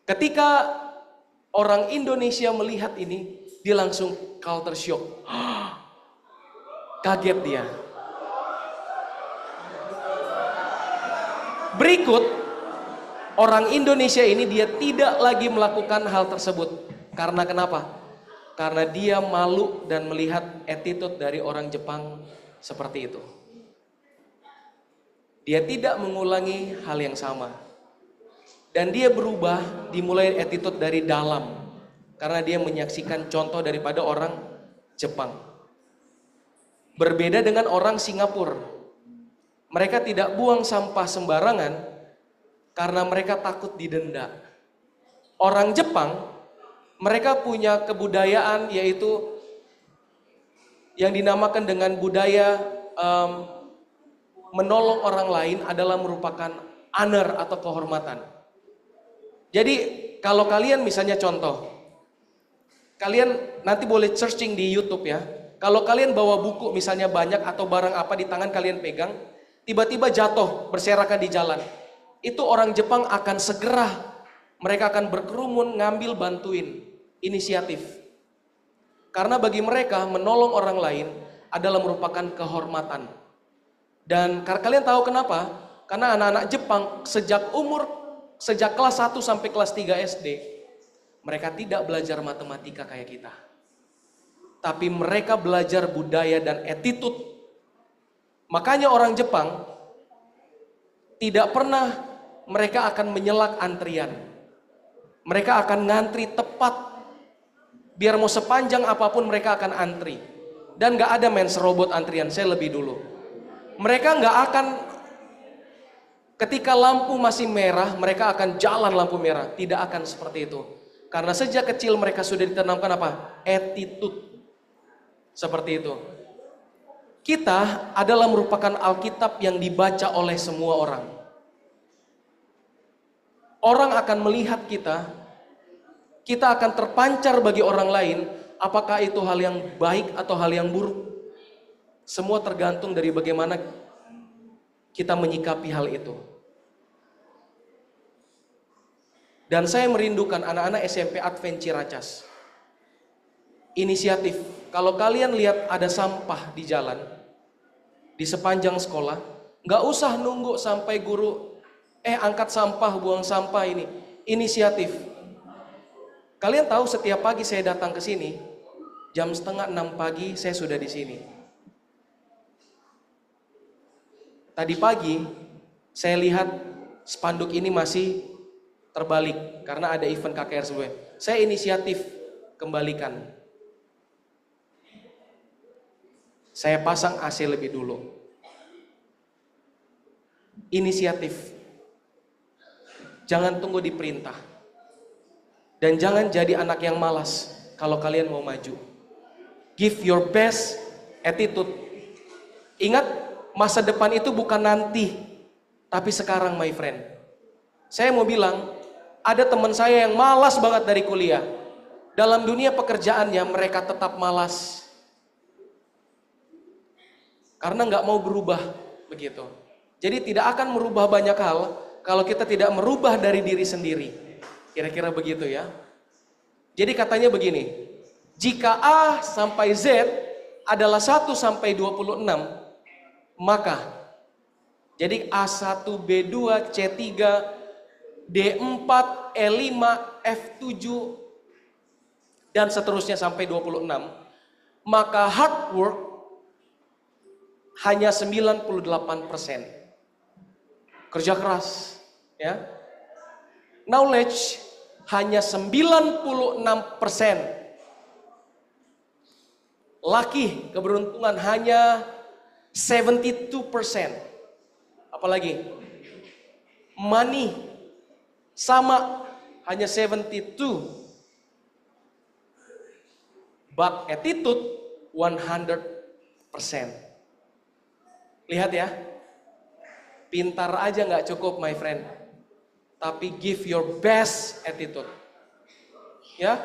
Ketika orang Indonesia melihat ini, dia langsung culture shock. Kaget dia. Berikut, orang Indonesia ini dia tidak lagi melakukan hal tersebut. Karena kenapa? Karena dia malu dan melihat attitude dari orang Jepang seperti itu. Dia tidak mengulangi hal yang sama. Dan dia berubah, dimulai attitude dari dalam. Karena dia menyaksikan contoh daripada orang Jepang. Berbeda dengan orang Singapura. Mereka tidak buang sampah sembarangan karena mereka takut didenda. Orang Jepang, mereka punya kebudayaan yaitu yang dinamakan dengan budaya menolong orang lain adalah merupakan honor atau kehormatan. Jadi kalau kalian misalnya contoh, kalian nanti boleh searching di YouTube ya. Kalau kalian bawa buku misalnya banyak atau barang apa di tangan kalian pegang, tiba-tiba jatuh berserakan di jalan. Itu orang Jepang akan segera, mereka akan berkerumun ngambil bantuin, inisiatif. Karena bagi mereka menolong orang lain adalah merupakan kehormatan. Dan kalian tahu kenapa? Karena anak-anak Jepang sejak kelas 1 sampai kelas 3 SD, mereka tidak belajar matematika kayak kita. Tapi mereka belajar budaya dan attitude. Makanya orang Jepang tidak pernah mereka akan menyelak antrian. Mereka akan ngantri tepat. Biar mau sepanjang apapun mereka akan antri. Dan gak ada main serobot antrian, saya lebih dulu. Mereka gak akan, ketika lampu masih merah, mereka akan jalan lampu merah. Tidak akan seperti itu. Karena sejak kecil mereka sudah ditanamkan apa? Attitude. Seperti itu. Kita adalah merupakan Alkitab yang dibaca oleh semua orang. Orang akan melihat kita akan terpancar bagi orang lain, apakah itu hal yang baik atau hal yang buruk. Semua tergantung dari bagaimana kita menyikapi hal itu. Dan saya merindukan anak-anak SMP Advent Ciracas. Inisiatif, kalau kalian lihat ada sampah di jalan, di sepanjang sekolah, nggak usah nunggu sampai guru, angkat sampah, buang sampah ini. Inisiatif. Kalian tahu setiap pagi saya datang ke sini, jam 5:30 pagi saya sudah di sini. Tadi pagi saya lihat spanduk ini masih terbalik karena ada event KKR sebelumnya. Saya inisiatif kembalikan. Saya pasang AC lebih dulu. Inisiatif. Jangan tunggu diperintah. Dan jangan jadi anak yang malas kalau kalian mau maju. Give your best attitude. Ingat, masa depan itu bukan nanti, tapi sekarang, my friend. Saya mau bilang, ada teman saya yang malas banget dari kuliah. Dalam dunia pekerjaannya mereka tetap malas. Karena nggak mau berubah begitu. Jadi tidak akan merubah banyak hal kalau kita tidak merubah dari diri sendiri. Kira-kira begitu ya. Jadi katanya begini, jika A sampai Z adalah 1 sampai 26, maka jadi A1, B2, C3, D4, E5, F7 dan seterusnya sampai 26, maka hard work hanya 98%. Kerja keras, ya. Knowledge hanya 96%. Lucky, keberuntungan hanya 72%. Apalagi? Money sama hanya 72. But attitude 100%. Lihat ya, pintar aja nggak cukup, my friend. Tapi give your best attitude. Ya,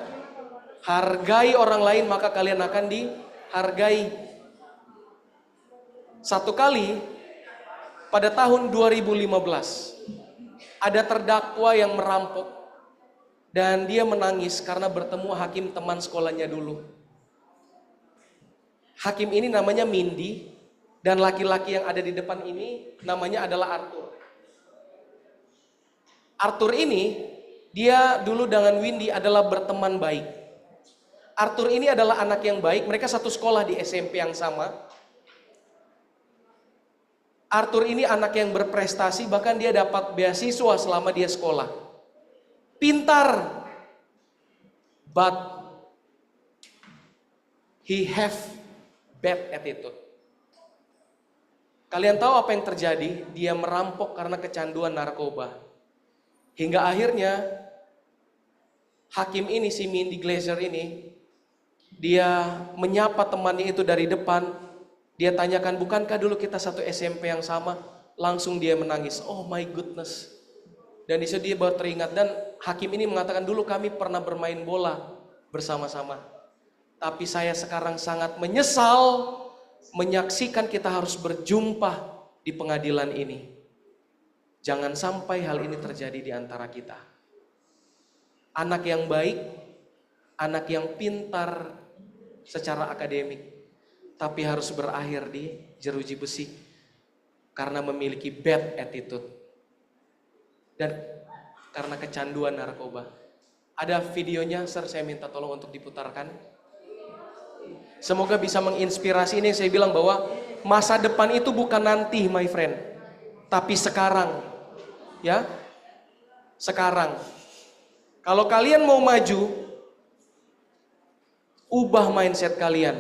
hargai orang lain maka kalian akan dihargai. Satu kali pada tahun 2015 ada terdakwa yang merampok dan dia menangis karena bertemu hakim teman sekolahnya dulu. Hakim ini namanya Mindy. Dan laki-laki yang ada di depan ini namanya adalah Arthur. Arthur ini, dia dulu dengan Windy adalah berteman baik. Arthur ini adalah anak yang baik, mereka satu sekolah di SMP yang sama. Arthur ini anak yang berprestasi, bahkan dia dapat beasiswa selama dia sekolah. Pintar, but he have bad attitude. Kalian tahu apa yang terjadi? Dia merampok karena kecanduan narkoba. Hingga akhirnya hakim ini, si Mindy Glazer ini, dia menyapa temannya itu dari depan. Dia tanyakan, bukankah dulu kita satu SMP yang sama? Langsung dia menangis. Oh my goodness. Dan disitu dia baru teringat. Dan hakim ini mengatakan, dulu kami pernah bermain bola bersama-sama. Tapi saya sekarang sangat menyesal menyaksikan kita harus berjumpa di pengadilan ini. Jangan sampai hal ini terjadi di antara kita. Anak yang baik, anak yang pintar secara akademik, tapi harus berakhir di jeruji besi karena memiliki bad attitude dan karena kecanduan narkoba. Ada videonya, Sir, saya minta tolong untuk diputarkan. Semoga bisa menginspirasi. Ini saya bilang bahwa masa depan itu bukan nanti, my friend, tapi sekarang. Ya, sekarang. Kalau kalian mau maju, ubah mindset kalian.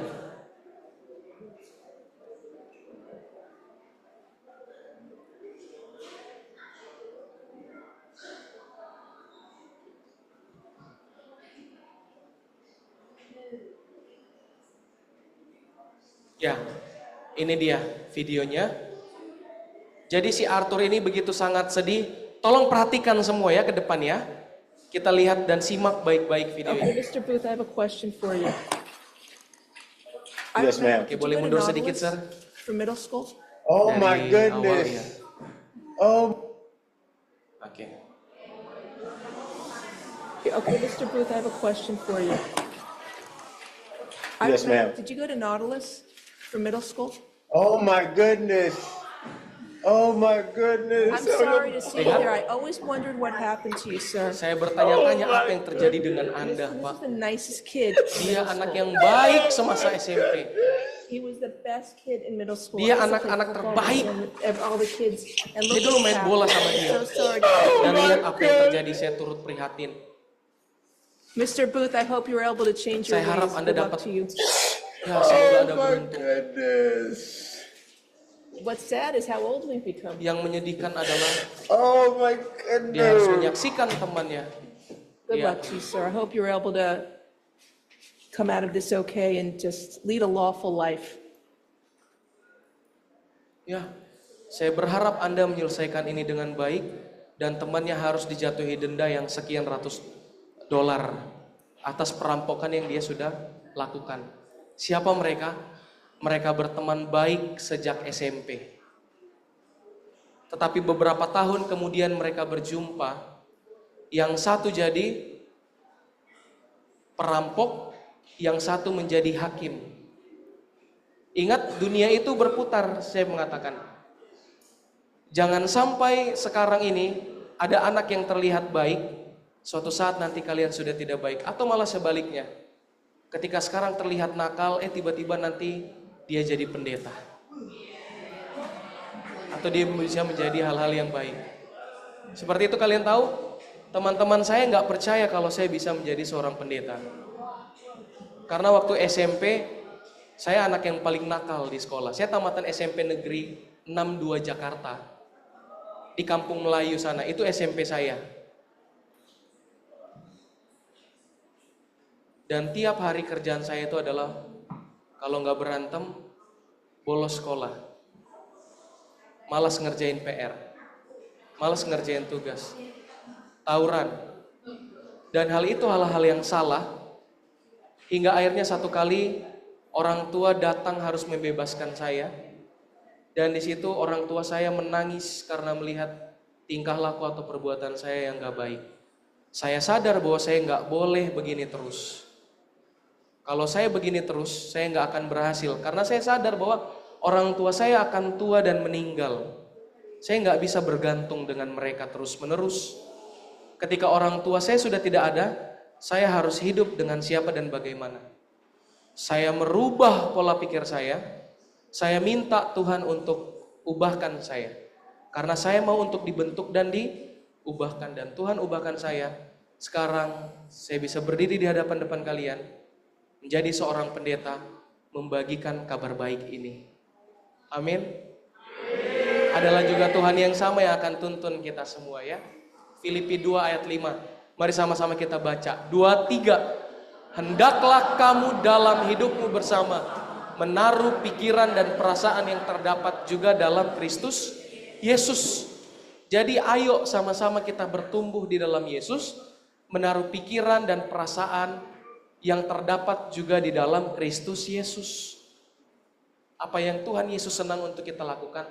Ya, ini dia videonya. Jadi si Arthur ini begitu sangat sedih. Tolong perhatikan semua ya ke depan ya. Kita lihat dan simak baik-baik videonya. Okay, Mr. Booth, I have a question for you. Yes, ma'am. Oke, boleh mundur sedikit, Sir? From middle school? Oh Dari my goodness. awal, ya. Oh. Oke. Okay, Mr. Booth, I have a question for you. Yes, ma'am. Did you go to Nautilus from middle school? Oh my goodness. Oh my goodness. I'm sorry to see you there. I always wondered what happened to you, sir. Saya bertanya-tanya apa yang terjadi dengan Anda, This Pak. is the nicest kid. Dia anak yang baik semasa SMP. He was the best kid in middle school. Dia I used to play anak-anak football terbaik. with him, all the kids. And Saya look dulu what main happened. bola sama dia. So sorry. Dan lihat apa yang terjadi, saya turut prihatin. Mr. Booth, I hope you were able to change your Saya harap ways. Anda Good luck dapat. to you. Ya, semoga Anda Oh my beruntung. goodness. What's sad is how old we've become. Yang menyedihkan adalah Oh my dia harus goodness. menyaksikan temannya. Good Ya. luck to you, sir. I hope you were able to come out of this okay and just lead a lawful life. Ya, saya berharap Anda menyelesaikan ini dengan baik dan temannya harus dijatuhi denda yang sekian ratus dolar atas perampokan yang dia sudah lakukan. Siapa mereka? Mereka berteman baik sejak SMP. Tetapi beberapa tahun kemudian mereka berjumpa. Yang satu jadi perampok, yang satu menjadi hakim. Ingat, dunia itu berputar, saya mengatakan. Jangan sampai sekarang ini ada anak yang terlihat baik, suatu saat nanti kalian sudah tidak baik. Atau malah sebaliknya. Ketika sekarang terlihat nakal, tiba-tiba nanti dia jadi pendeta. Atau dia bisa menjadi hal-hal yang baik. Seperti itu kalian tahu, teman-teman saya nggak percaya kalau saya bisa menjadi seorang pendeta. Karena waktu SMP, saya anak yang paling nakal di sekolah. Saya tamatan SMP Negeri 62 Jakarta. Di Kampung Melayu sana, itu SMP saya. Dan tiap hari kerjaan saya itu adalah kalau nggak berantem, bolos sekolah, malas ngerjain PR, malas ngerjain tugas, tawuran. Dan hal itu hal-hal yang salah, hingga akhirnya satu kali orang tua datang harus membebaskan saya. Dan di situ orang tua saya menangis karena melihat tingkah laku atau perbuatan saya yang nggak baik. Saya sadar bahwa saya nggak boleh begini terus. Kalau saya begini terus, saya nggak akan berhasil. Karena saya sadar bahwa orang tua saya akan tua dan meninggal. Saya nggak bisa bergantung dengan mereka terus-menerus. Ketika orang tua saya sudah tidak ada, saya harus hidup dengan siapa dan bagaimana. Saya merubah pola pikir saya minta Tuhan untuk ubahkan saya. Karena saya mau untuk dibentuk dan diubahkan. Dan Tuhan ubahkan saya. Sekarang saya bisa berdiri di hadapan kalian. Menjadi seorang pendeta, membagikan kabar baik ini. Amin. Adalah juga Tuhan yang sama yang akan tuntun kita semua ya. Filipi 2 ayat 5. Mari sama-sama kita baca. 2, 3. Hendaklah kamu dalam hidupmu bersama menaruh pikiran dan perasaan yang terdapat juga dalam Kristus Yesus. Jadi ayo sama-sama kita bertumbuh di dalam Yesus, menaruh pikiran dan perasaan yang terdapat juga di dalam Kristus Yesus. Apa yang Tuhan Yesus senang untuk kita lakukan,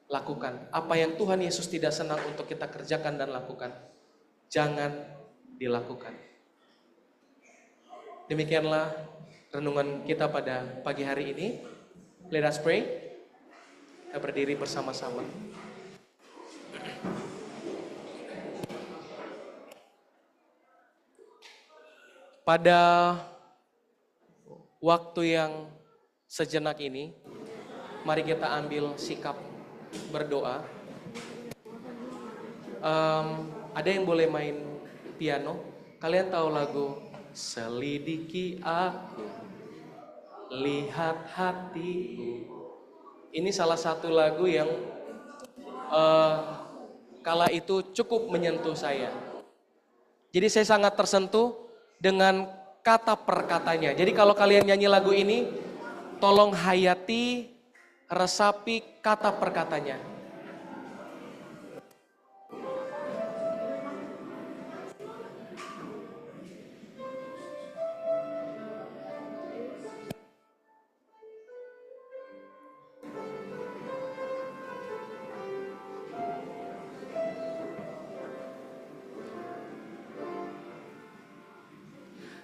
lakukan. Apa yang Tuhan Yesus tidak senang untuk kita kerjakan dan lakukan, jangan dilakukan. Demikianlah renungan kita pada pagi hari ini. Let us pray. Kita berdiri bersama-sama. Pada waktu yang sejenak ini, mari kita ambil sikap berdoa. Ada yang boleh main piano? Kalian tahu lagu Selidiki Aku, Lihat Hatiku. Ini salah satu lagu yang kala itu cukup menyentuh saya. Jadi saya sangat tersentuh dengan kata per katanya. Jadi kalau kalian nyanyi lagu ini, tolong hayati, resapi kata per katanya.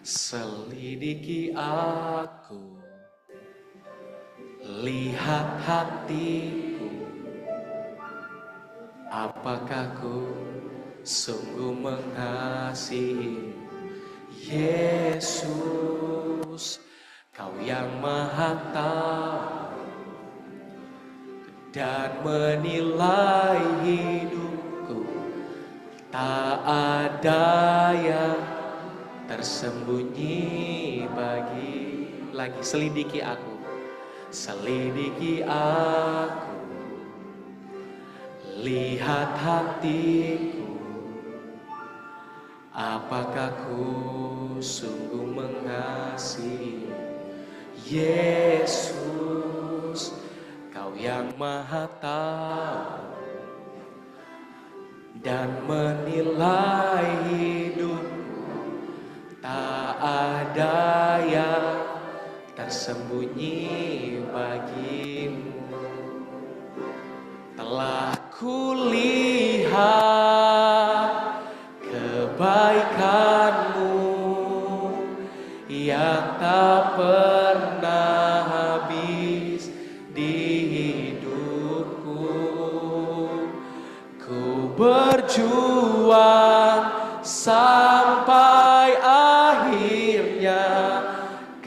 Selidiki aku, lihat hatiku, apakah ku sungguh mengasihi Yesus, Kau yang Maha Tahu dan menilai hidupku, tak ada yang tersembunyi lagi. Selidiki aku, selidiki aku, lihat hatiku, apakah ku sungguh mengasihi Yesus, Kau yang Maha Tahu dan menilai hidup, tak ada yang tersembunyi bagimu. Telah kulihat kebaikanmu yang tak pernah habis di hidupku. Ku berjuang sampai akhirnya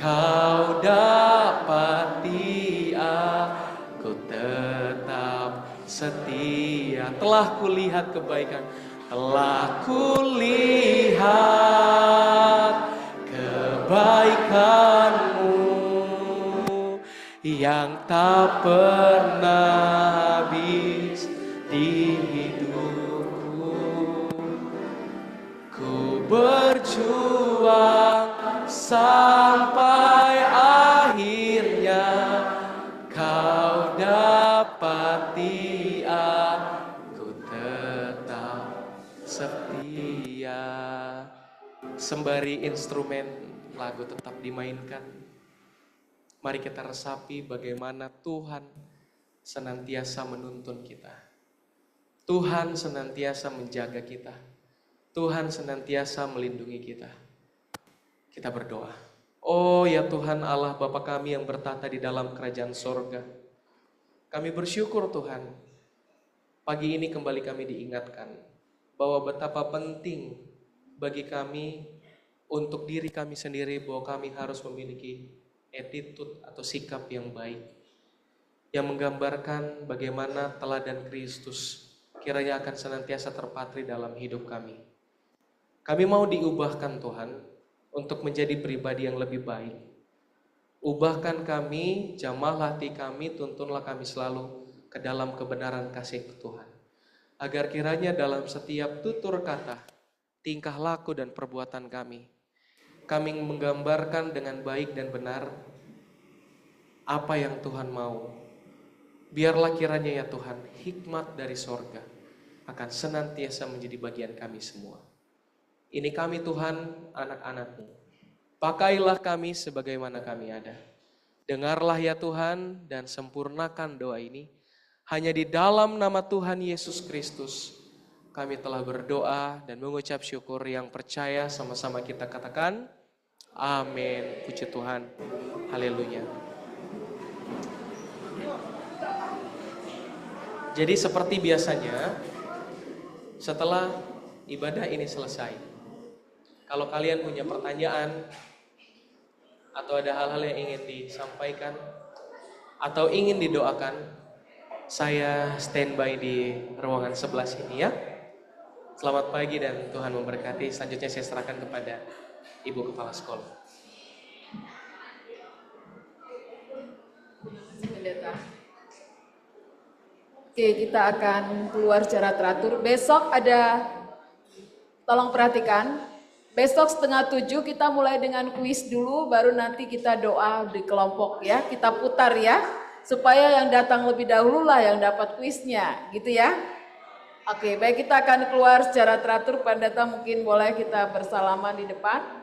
Kau dapati aku tetap setia. Telah kulihat kebaikan, telah kulihat kebaikanmu yang tak pernah habis di hidupku. Ku berjuang sampai akhirnya Kau dapati aku tetap setia. Sembari instrumen lagu tetap dimainkan, mari kita resapi bagaimana Tuhan senantiasa menuntun kita. Tuhan senantiasa menjaga kita. Tuhan senantiasa melindungi kita. Kita berdoa. Oh ya Tuhan Allah Bapa kami yang bertata di dalam kerajaan sorga. Kami bersyukur Tuhan, pagi ini kembali kami diingatkan bahwa betapa penting bagi kami untuk diri kami sendiri, bahwa kami harus memiliki attitude atau sikap yang baik, yang menggambarkan bagaimana teladan Kristus kiranya akan senantiasa terpatri dalam hidup kami. Kami mau diubahkan Tuhan untuk menjadi pribadi yang lebih baik. Ubahkan kami, jamahlah hati kami, tuntunlah kami selalu ke dalam kebenaran kasih Tuhan. Agar kiranya dalam setiap tutur kata, tingkah laku dan perbuatan kami menggambarkan dengan baik dan benar apa yang Tuhan mau. Biarlah kiranya ya Tuhan, hikmat dari sorga akan senantiasa menjadi bagian kami semua. Ini kami Tuhan, anak-anak-Mu. Pakailah kami sebagaimana kami ada. Dengarlah ya Tuhan dan sempurnakan doa ini. Hanya di dalam nama Tuhan Yesus Kristus kami telah berdoa dan mengucap syukur. Yang percaya sama-sama kita katakan amin. Puji Tuhan. Haleluya. Jadi seperti biasanya setelah ibadah ini selesai, kalau kalian punya pertanyaan atau ada hal-hal yang ingin disampaikan atau ingin didoakan, saya standby di ruangan sebelah sini ya. Selamat pagi dan Tuhan memberkati. Selanjutnya saya serahkan kepada Ibu Kepala Sekolah. Pendeta. Oke, kita akan keluar secara teratur. Besok ada, tolong perhatikan, besok 6:30 kita mulai dengan kuis dulu, baru nanti kita doa di kelompok ya. Kita putar ya, supaya yang datang lebih dahulu lah yang dapat kuisnya, gitu ya. Oke, baik, kita akan keluar secara teratur. Pendeta mungkin boleh kita bersalaman di depan.